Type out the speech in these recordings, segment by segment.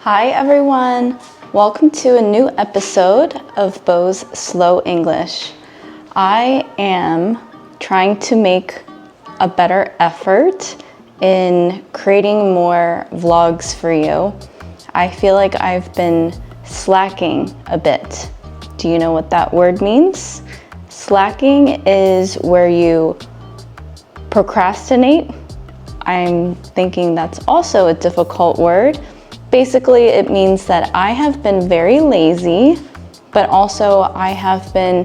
Hi everyone! Welcome to a new episode of Bo's Slow English. I am trying to make a better effort in creating more vlogs for you. I feel like I've been slacking a bit. Do you know what that word means? Slacking is where you procrastinate. I'm thinking that's also a difficult word. Basically, it means that I have been very lazy, but also I have been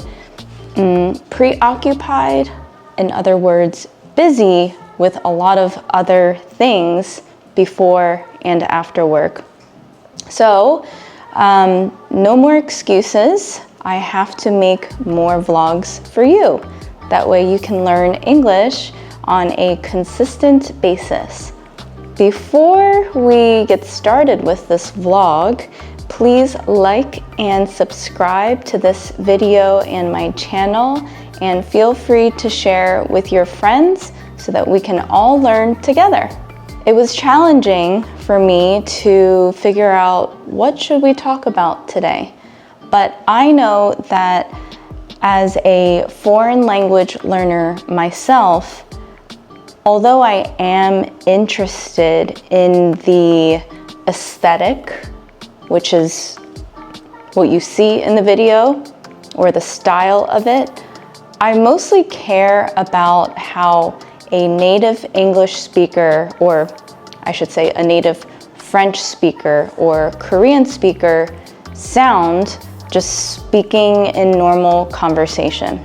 preoccupied, in other words, busy with a lot of other things before and after work. So, no more excuses. I have to make more vlogs for you. That way you can learn English on a consistent basis. Before we get started with this vlog, please like and subscribe to this video and my channel, and feel free to share with your friends so that we can all learn together. It was challenging for me to figure out what should we talk about today, but I know that as a foreign language learner myself, although I am interested in the aesthetic, which is what you see in the video, or the style of it, I mostly care about how a native English speaker, or I should say a native French speaker or Korean speaker, sound just speaking in normal conversation.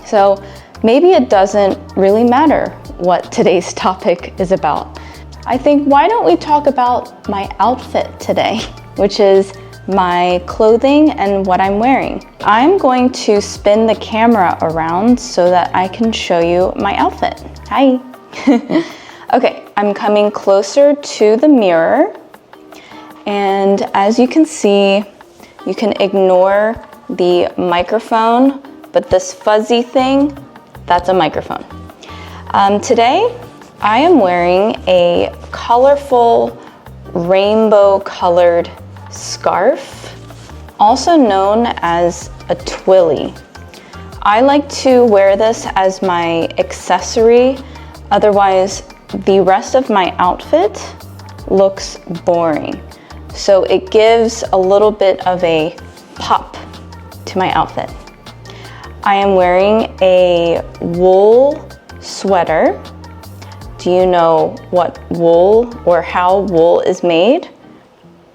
So maybe it doesn't really matter what today's topic is about. I think, why don't we talk about my outfit today, which is my clothing and what I'm wearing. I'm going to spin the camera around so that I can show you my outfit. Hi. Okay, I'm coming closer to the mirror, and as you can see, you can ignore the microphone, but this fuzzy thing, that's a microphone. Today, I am wearing a colorful, rainbow-colored scarf, also known as a twilly. I like to wear this as my accessory, otherwise the rest of my outfit looks boring. So it gives a little bit of a pop to my outfit. I am wearing a wool sweater. Do you know what wool or how wool is made?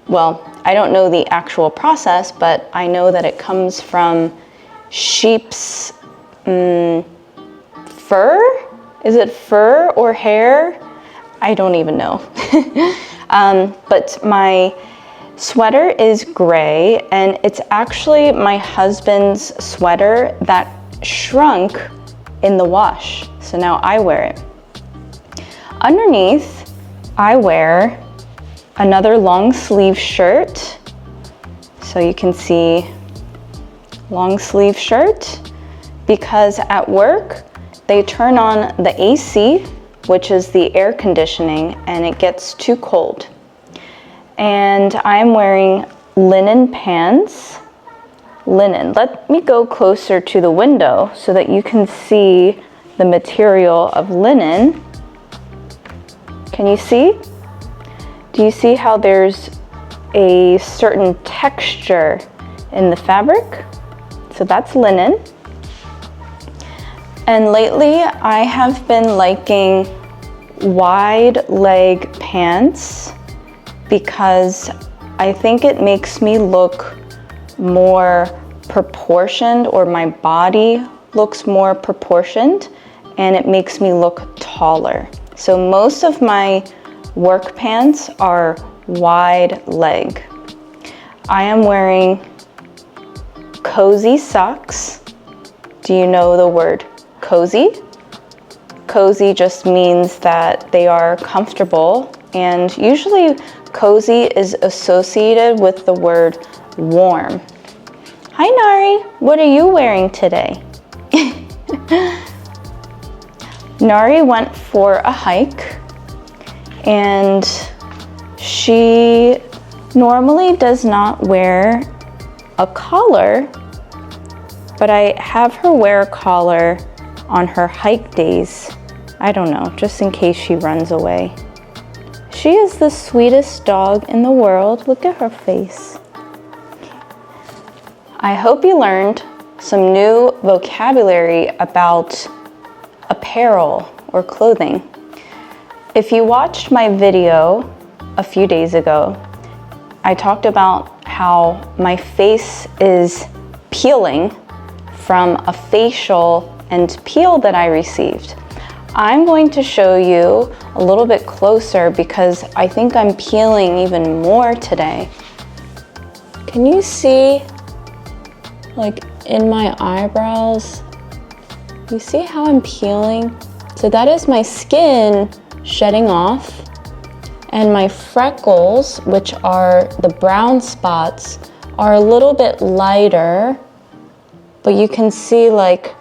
Well, I don't know the actual process, but I know that it comes from sheep's fur? Is it fur or hair? I don't even know. But my sweater is gray, and it's actually my husband's sweater that shrunk in the wash. So now I wear it. Underneath, I wear another long sleeve shirt. So you can see long sleeve shirt, because at work, they turn on the AC, which is the air conditioning, and it gets too cold. And I'm wearing linen pants. Linen. Let me go closer to the window so that you can see the material of linen. Can you see? Do you see how there's a certain texture in the fabric? So that's linen. And lately I have been liking wide leg pants because I think it makes me look more proportioned, or my body looks more proportioned, and it makes me look taller. So most of my work pants are wide leg. I am wearing cozy socks. Do you know the word cozy? Cozy just means that they are comfortable, and usually cozy is associated with the word warm. Hi Nari, what are you wearing today? Nari went for a hike, and she normally does not wear a collar, but I have her wear a collar on her hike days. I don't know, just in case she runs away. She is the sweetest dog in the world. Look at her face. I hope you learned some new vocabulary about apparel or clothing. If you watched my video a few days ago, I talked about how my face is peeling from a facial and peel that I received. I'm going to show you a little bit closer because I think I'm peeling even more today. Can you see, like in my eyebrows, you see how I'm peeling? So that is my skin shedding off, and my freckles, which are the brown spots, are a little bit lighter, but you can see like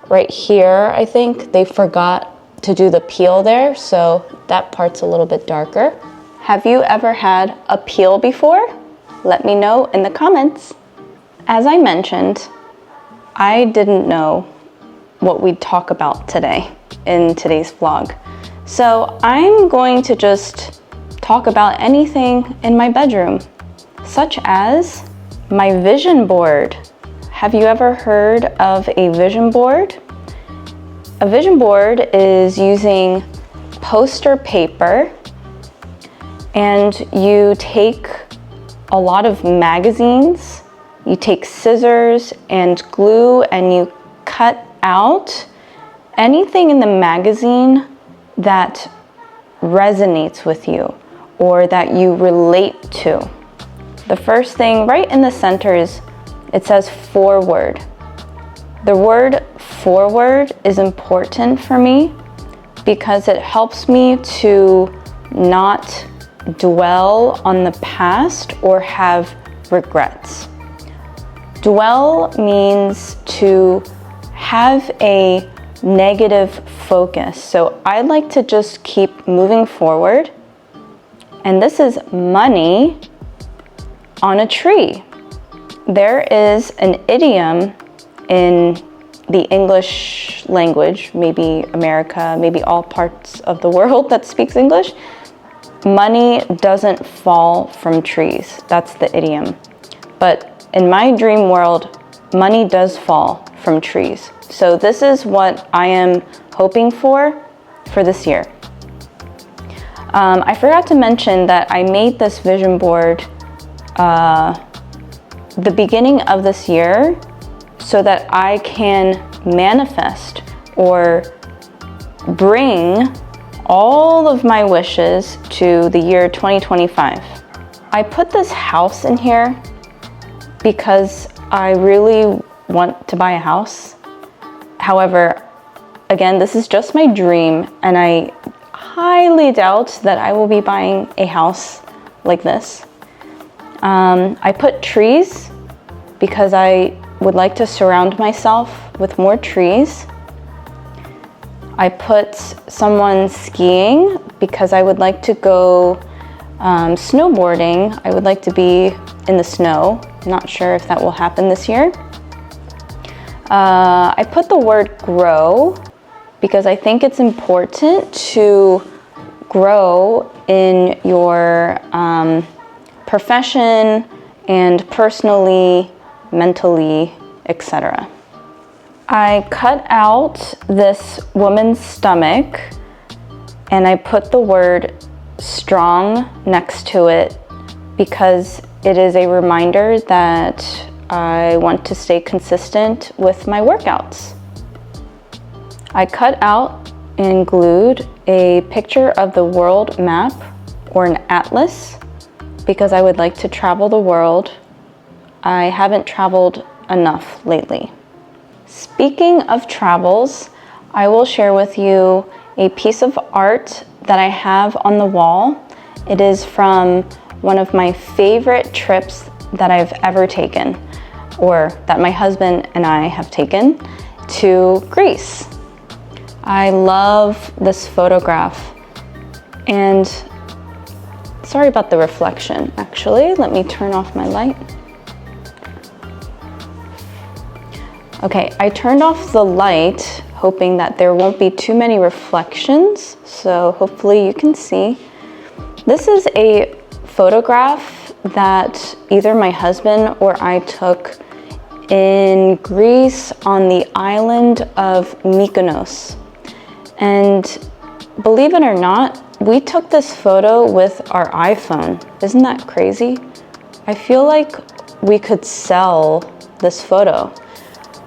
right here, I think they forgot to do the peel there, so that part's a little bit darker. Have you ever had a peel before? Let me know in the comments. As I mentioned, I didn't know what we'd talk about today in today's vlog. So I'm going to just talk about anything in my bedroom, such as my vision board. Have you ever heard of a vision board? A vision board is using poster paper, and you take a lot of magazines, you take scissors and glue, and you cut out anything in the magazine that resonates with you or that you relate to. The first thing right in the center is, it says forward. The word forward is important for me because it helps me to not dwell on the past or have regrets. Dwell means to have a negative focus. So I like to just keep moving forward. And this is money on a tree. There is an idiom in the English language, maybe America, maybe all parts of the world that speaks English. Money doesn't fall from trees. That's the idiom. But in my dream world, money does fall from trees. So this is what I am hoping for this year. I forgot to mention that I made this vision board the beginning of this year so that I can manifest or bring all of my wishes to the year 2025. I put this house in here because I really want to buy a house. However, again, this is just my dream, and I highly doubt that I will be buying a house like this. I put trees because I would like to surround myself with more trees. I put someone skiing because I would like to go snowboarding. I would like to be in the snow. Not sure if that will happen this year. I put the word grow because I think it's important to grow in your profession and personally, mentally, etc. I cut out this woman's stomach and I put the word strong next to it because it is a reminder that I want to stay consistent with my workouts. I cut out and glued a picture of the world map or an atlas because I would like to travel the world. I haven't traveled enough lately. Speaking of travels, I will share with you a piece of art that I have on the wall. It is from one of my favorite trips that I've ever taken, or that my husband and I have taken, to Greece. I love this photograph, and Sorry about the reflection, actually. Let me turn off my light. Okay, I turned off the light, hoping that there won't be too many reflections, so hopefully you can see. This is a photograph that either my husband or I took in Greece on the island of Mykonos. And believe it or not, we took this photo with our iPhone. Isn't that crazy? I feel like we could sell this photo.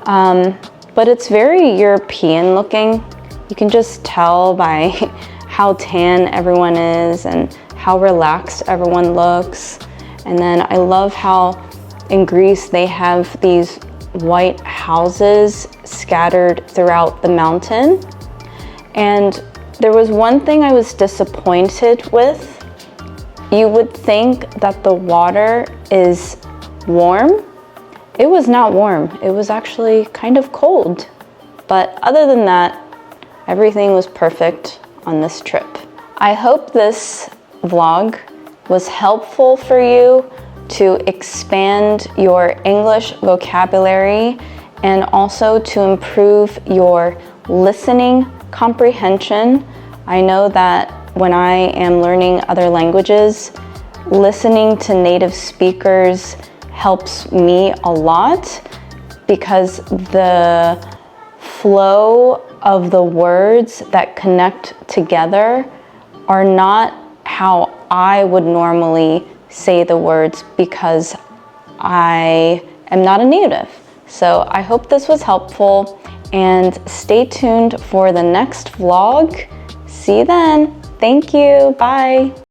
But it's very European looking. You can just tell by how tan everyone is and how relaxed everyone looks. And then I love how in Greece they have these white houses scattered throughout the mountain. And there was one thing I was disappointed with. You would think that the water is warm. It was not warm. It was actually kind of cold. But other than that, everything was perfect on this trip. I hope this vlog was helpful for you to expand your English vocabulary and also to improve your listening comprehension. I know that when I am learning other languages, listening to native speakers helps me a lot because the flow of the words that connect together are not how I would normally say the words because I am not a native. So I hope this was helpful and stay tuned for the next vlog. See you then. Thank you. Bye.